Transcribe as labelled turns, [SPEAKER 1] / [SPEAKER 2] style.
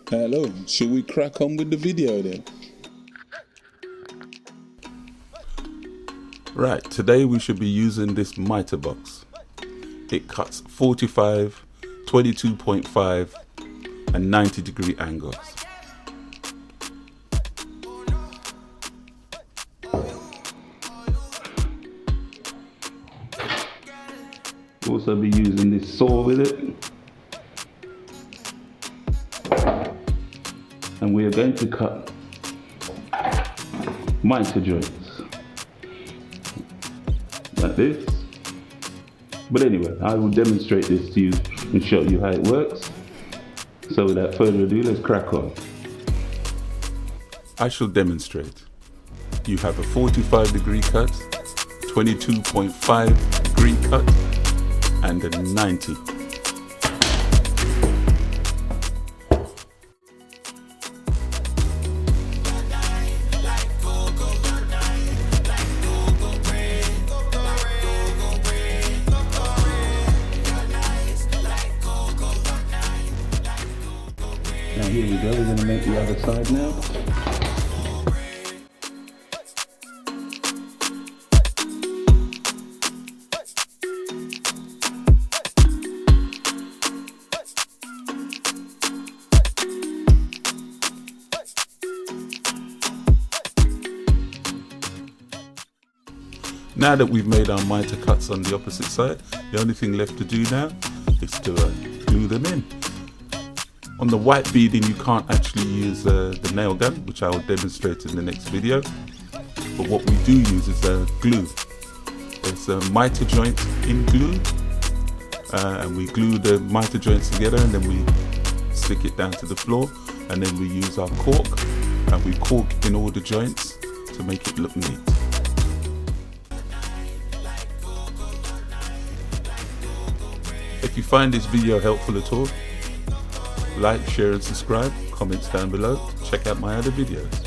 [SPEAKER 1] Hello, should we crack on with the video then?
[SPEAKER 2] Right, today we should be using this miter box. It cuts 45, 22.5 and 90-degree angles. We'll also be using this saw with it. And we are going to cut miter joints like this. But anyway, I will demonstrate this to you and show you how it works. So without further ado, let's crack on. I shall demonstrate. You have a 45-degree cut, 22.5-degree cut, and a 90. Now here we go, we're going to make the other side now. Now that we've made our miter cuts on the opposite side, the only thing left to do now is to glue them in. On the white beading, you can't actually use the nail gun, which I will demonstrate in the next video. But what we do use is glue. There's a miter joint in glue, and we glue the miter joints together, and then we stick it down to the floor, and then we use our cork, and we cork in all the joints to make it look neat. If you find this video helpful at all, like, share and subscribe, comments down below, check out my other videos.